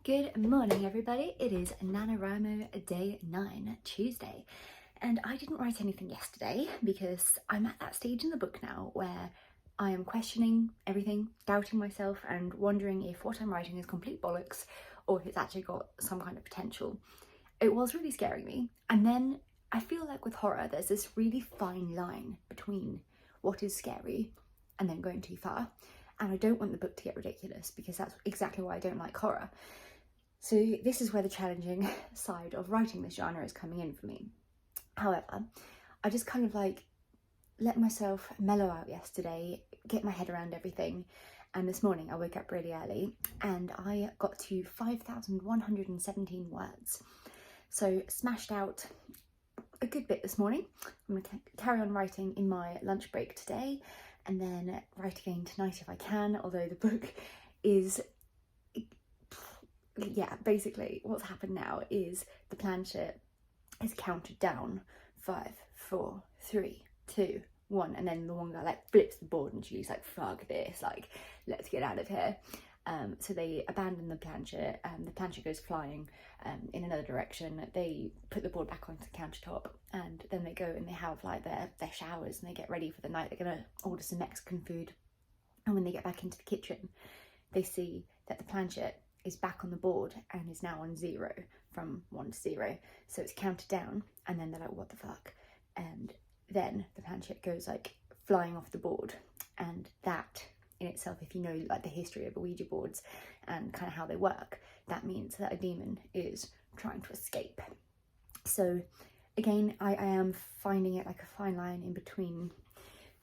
Good morning, everybody. It is Nanowrimo day 9, Tuesday, and I didn't write anything yesterday because I'm at that stage in the book now where I am questioning everything, doubting myself, and wondering if what I'm writing is complete bollocks or if it's actually got some kind of potential. It was really scaring me, and then I feel like with horror there's this really fine line between what is scary and then going too far, and I don't want the book to get ridiculous because that's exactly why I don't like horror. So this is where the challenging side of writing this genre is coming in for me. However, I just kind of let myself mellow out yesterday, get my head around everything, and this morning I woke up really early and I got to 5,117 words. So smashed out a good bit this morning. I'm going to carry on writing in my lunch break today and then write again tonight if I can, although the book is... yeah, basically what's happened now is the planchette is counted down 5, 4, 3, 2, 1, and then the one guy flips the board and she's like, fuck this, let's get out of here. So they abandon the planchette goes flying in another direction. They put the board back onto the countertop and then they go and they have their showers and they get ready for the night. They're gonna order some Mexican food, and when they get back into the kitchen they see that the planchette is back on the board and is now on 0 from 1 to 0. So it's counted down and then they're like, what the fuck? And then the planchette goes flying off the board, and that in itself, if you know the history of Ouija boards and kind of how they work, that means that a demon is trying to escape. So again, I am finding it like a fine line in between,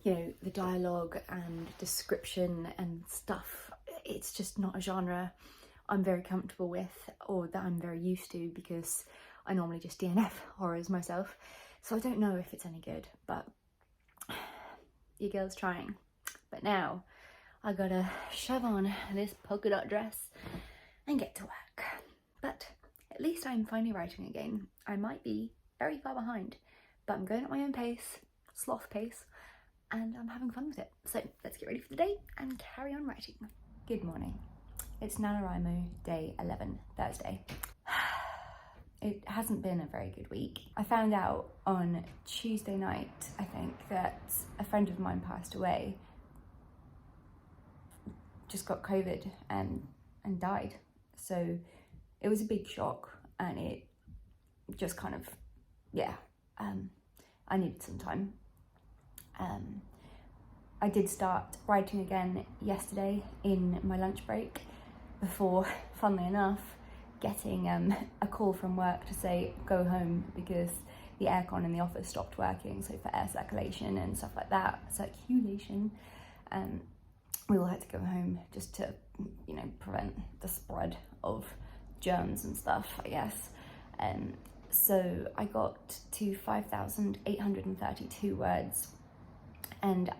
the dialogue and description and stuff. It's just not a genre I'm very comfortable with or that I'm very used to because I normally just DNF horrors myself. So I don't know if it's any good, but your girl's trying. But now I gotta shove on this polka dot dress and get to work. But at least I'm finally writing again. I might be very far behind, but I'm going at my own pace, sloth pace, and I'm having fun with it. So let's get ready for the day and carry on writing. Good morning. It's Nanowrimo day 11, Thursday. It hasn't been a very good week. I found out on Tuesday night, I think, that a friend of mine passed away, just got COVID and died. So it was a big shock, and it just kind of, I needed some time. I did start writing again yesterday in my lunch break before, funnily enough, getting a call from work to say go home because the aircon in the office stopped working, so for air circulation and stuff like that, circulation, we all had to go home just to, prevent the spread of germs and stuff, I guess. So I got to 5,832 words, and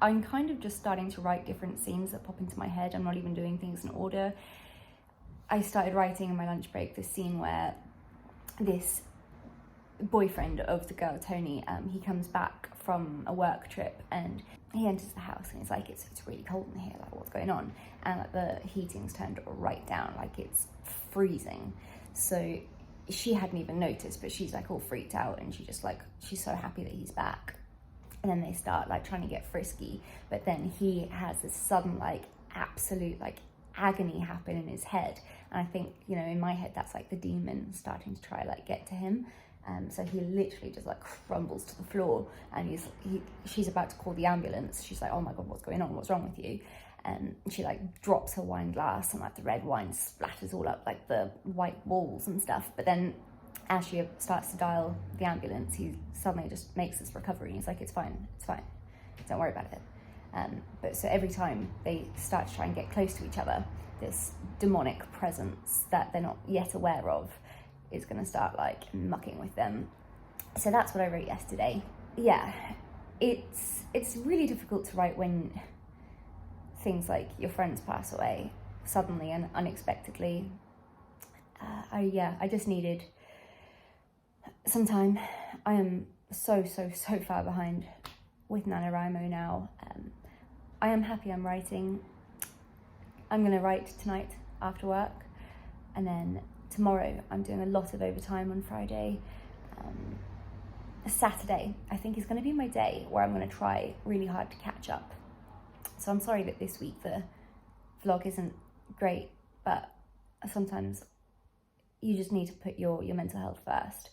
I'm kind of just starting to write different scenes that pop into my head. I'm not even doing things in order. I started writing in my lunch break this scene where this boyfriend of the girl, Tony, he comes back from a work trip and he enters the house and he's like, it's really cold in here, what's going on? And the heating's turned right down, it's freezing. So she hadn't even noticed, but she's all freaked out and she's so happy that he's back. And then they start trying to get frisky, but then he has this sudden absolute agony happen in his head, and I think in my head that's the demon starting to try get to him. So he literally just crumbles to the floor, and she's about to call the ambulance. She's like, oh my god, what's going on, what's wrong with you? And she drops her wine glass and the red wine splatters all up the white walls and stuff. But then as she starts to dial the ambulance, he suddenly just makes this recovery. He's like, it's fine, don't worry about it. But so every time they start to try and get close to each other, this demonic presence that they're not yet aware of is going to start mucking with them. So that's what I wrote yesterday. Yeah, it's really difficult to write when things like your friends pass away suddenly and unexpectedly. I just needed some time. I am so far behind with Nanowrimo now. I am happy I'm writing. I'm going to write tonight after work. And then tomorrow I'm doing a lot of overtime on Friday. Saturday, I think, is going to be my day where I'm going to try really hard to catch up. So I'm sorry that this week the vlog isn't great, but sometimes you just need to put your mental health first.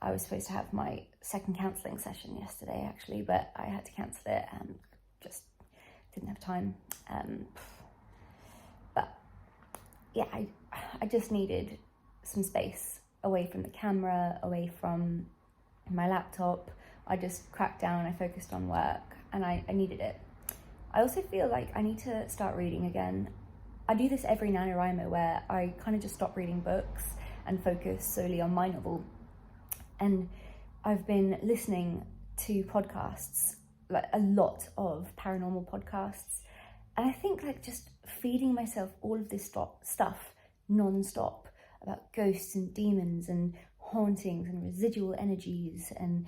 I was supposed to have my second counselling session yesterday, actually, but I had to cancel it and just didn't have time. But yeah, I just needed some space away from the camera, away from my laptop. I just cracked down, I focused on work, and I needed it. I also feel like I need to start reading again. I do this every Nanowrimo where I kind of just stop reading books and focus solely on my novel. And I've been listening to podcasts, like a lot of paranormal podcasts. And I think like just feeding myself all of this stuff non-stop about ghosts and demons and hauntings and residual energies and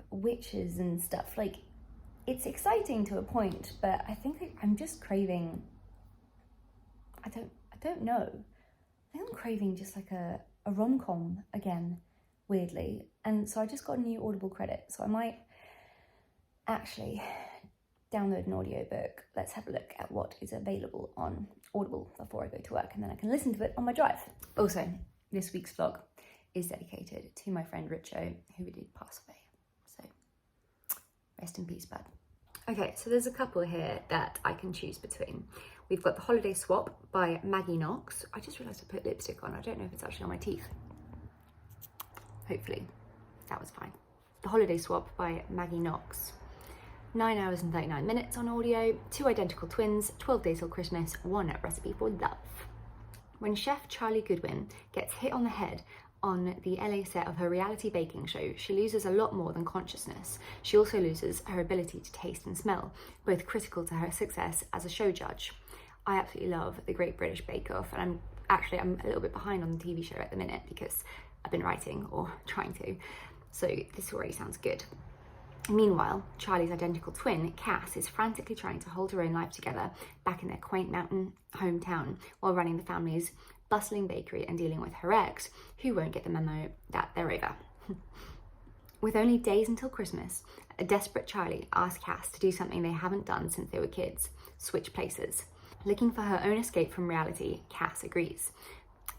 witches and stuff, like it's exciting to a point, but I think I'm just craving, I don't know, I think I'm craving just like a rom-com again, weirdly. And so I just got a new Audible credit, so I might actually download an audiobook. Let's have a look at what is available on Audible before I go to work, and then I can listen to it on my drive. Also, this week's vlog is dedicated to my friend Richo, who did pass away. So, rest in peace, bud. Okay, so there's a couple here that I can choose between. We've got The Holiday Swap by Maggie Knox. I just realised I put lipstick on. I don't know if it's actually on my teeth. Hopefully, that was fine. The Holiday Swap by Maggie Knox. 9 hours and 39 minutes on audio, 2 identical twins, 12 days till Christmas, 1 recipe for love. When chef Charlie Goodwin gets hit on the head on the LA set of her reality baking show, she loses a lot more than consciousness. She also loses her ability to taste and smell, both critical to her success as a show judge. I absolutely love The Great British Bake Off, and I'm a little bit behind on the TV show at the minute because I've been writing or trying to, so this already sounds good. Meanwhile, Charlie's identical twin, Cass, is frantically trying to hold her own life together back in their quaint mountain hometown while running the family's bustling bakery and dealing with her ex, who won't get the memo that they're over. With only days until Christmas, a desperate Charlie asks Cass to do something they haven't done since they were kids: switch places. Looking for her own escape from reality, Cass agrees.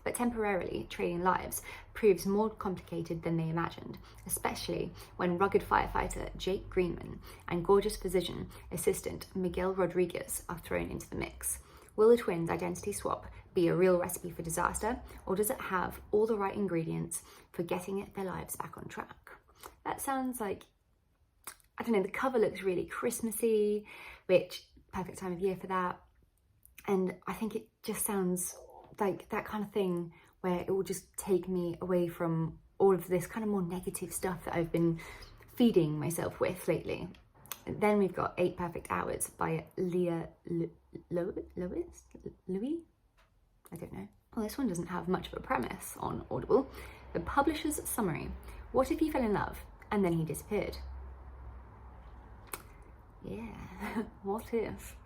But temporarily, trading lives proves more complicated than they imagined, especially when rugged firefighter Jake Greenman and gorgeous physician assistant Miguel Rodriguez are thrown into the mix. Will the twins' identity swap be a real recipe for disaster, or does it have all the right ingredients for getting their lives back on track? That sounds like, I don't know, the cover looks really Christmassy, which, perfect time of year for that. And I think it just sounds like that kind of thing where it will just take me away from all of this kind of more negative stuff that I've been feeding myself with lately. Then we've got 8 Perfect Hours by Leah Louis? I don't know. Well, this one doesn't have much of a premise on Audible. The publisher's summary: what if he fell in love and then he disappeared? Yeah, what if?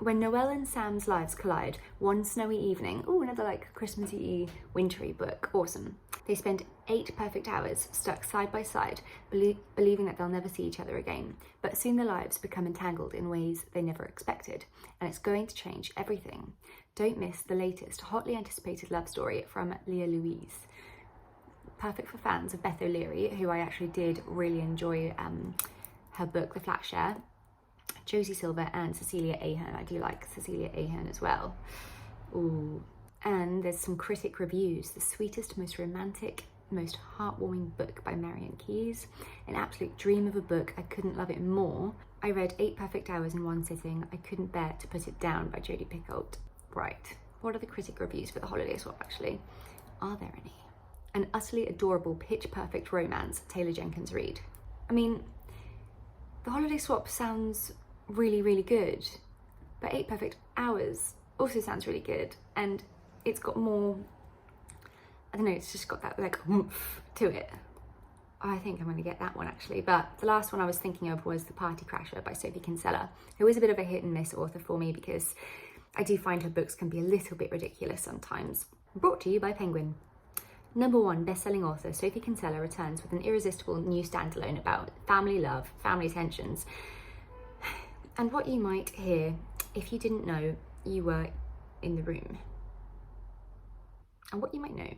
When Noelle and Sam's lives collide one snowy evening, another like Christmassy, wintry book, awesome. They spend 8 perfect hours stuck side by side, believing that they'll never see each other again. But soon their lives become entangled in ways they never expected, and it's going to change everything. Don't miss the latest hotly anticipated love story from Leah Louise. Perfect for fans of Beth O'Leary, who I actually did really enjoy her book, The Flat Share. Josie Silver and Cecilia Ahern. I do like Cecilia Ahern as well. Ooh. And there's some critic reviews. The sweetest, most romantic, most heartwarming book by Marian Keyes. An absolute dream of a book. I couldn't love it more. I read 8 Perfect Hours in one sitting. I couldn't bear to put it down by Jodie Picoult. Right. What are the critic reviews for The Holiday Swap, actually? Are there any? An utterly adorable, pitch-perfect romance, Taylor Jenkins Reid. I mean, The Holiday Swap sounds really, really good, but 8 Perfect Hours also sounds really good, and it's got more, I don't know, it's just got that like oomph to it. I think I'm going to get that one actually. But the last one I was thinking of was The Party Crasher by Sophie Kinsella, who is a bit of a hit and miss author for me because I do find her books can be a little bit ridiculous sometimes. Brought to you by Penguin. Number 1 best-selling author Sophie Kinsella returns with an irresistible new standalone about family love, family tensions, and what you might hear if you didn't know you were in the room. And what you might know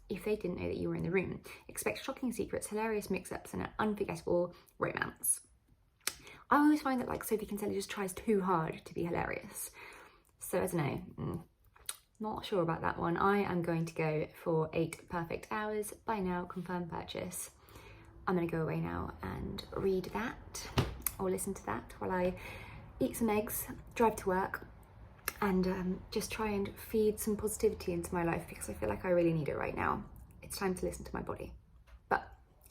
if they didn't know that you were in the room. Expect shocking secrets, hilarious mix-ups, and an unforgettable romance. I always find that like Sophie Kinsella just tries too hard to be hilarious. So I don't know, not sure about that one. I am going to go for 8 perfect hours. Buy now, confirm purchase. I'm gonna go away now and read that or listen to that while I eat some eggs, drive to work, and just try and feed some positivity into my life because I feel like I really need it right now. It's time to listen to my body. But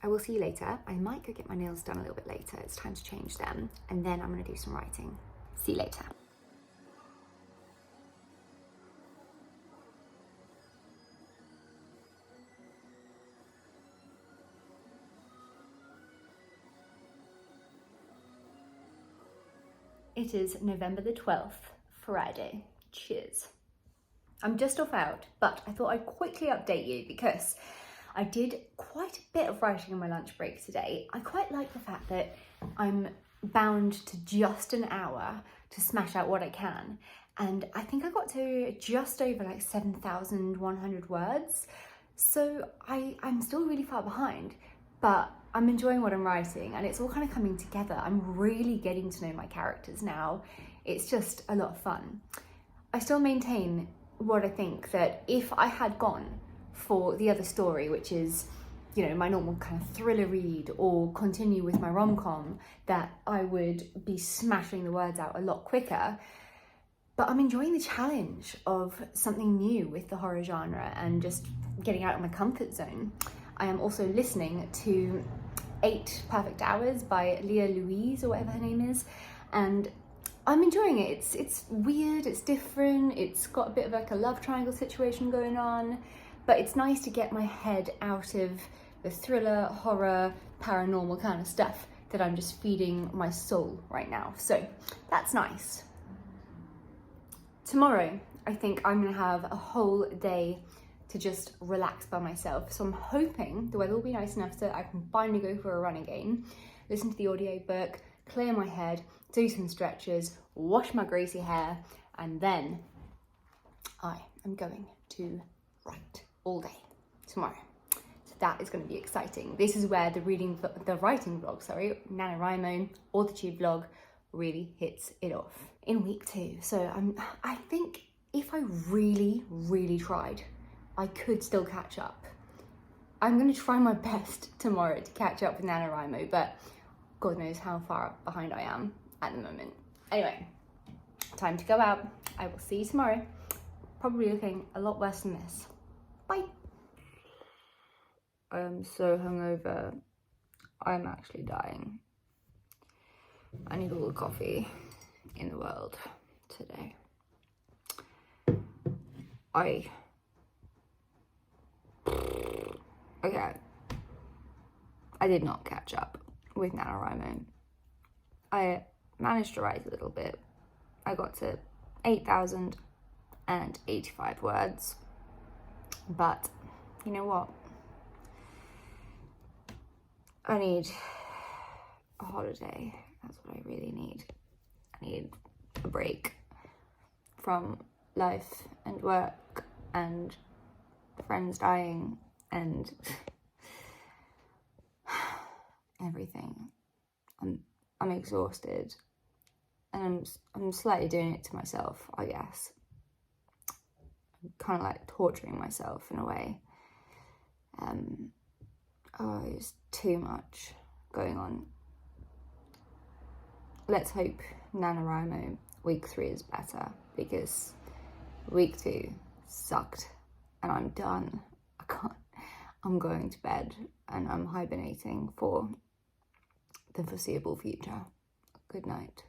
I will see you later. I might go get my nails done a little bit later. It's time to change them, and then I'm gonna do some writing. See you later. It is November the 12th, Friday. Cheers. I'm just off out, but I thought I'd quickly update you because I did quite a bit of writing on my lunch break today. I quite like the fact that I'm bound to just an hour to smash out what I can. And I think I got to just over like 7,100 words. So I'm still really far behind, but I'm enjoying what I'm writing and it's all kind of coming together. I'm really getting to know my characters now. It's just a lot of fun. I still maintain what I think that if I had gone for the other story, which is, you know, my normal kind of thriller read or continue with my rom-com, that I would be smashing the words out a lot quicker. But I'm enjoying the challenge of something new with the horror genre and just getting out of my comfort zone. I am also listening to 8 Perfect Hours by Leah Louise or whatever her name is, and I'm enjoying it. It's weird, it's different, it's got a bit of like a love triangle situation going on, but it's nice to get my head out of the thriller, horror, paranormal kind of stuff that I'm just feeding my soul right now. So that's nice. Tomorrow, I think I'm gonna have a whole day to just relax by myself. So I'm hoping the weather will be nice enough that I can finally go for a run again, listen to the audiobook, clear my head, do some stretches, wash my greasy hair, and then I am going to write all day tomorrow. So that is going to be exciting. This is where the writing vlog, Nanowrimo or the tube vlog really hits it off in week 2. So I think if I really, really tried, I could still catch up. I'm going to try my best tomorrow to catch up with NaNoWriMo, but God knows how far behind I am at the moment. Anyway, time to go out. I will see you tomorrow. Probably looking a lot worse than this. Bye. I am so hungover. I'm actually dying. I need all the coffee in the world today. Okay, I did not catch up with NaNoWrimo. I managed to write a little bit. I got to 8,085 words, but you know what? I need a holiday. That's what I really need. I need a break from life and work and the friends dying and everything. I'm exhausted, and I'm slightly doing it to myself, I guess. I'm kind of like torturing myself in a way. It's too much going on. Let's hope NaNoWrimo week 3 is better, because week 2 sucked and I'm done. I'm going to bed and I'm hibernating for the foreseeable future. Good night.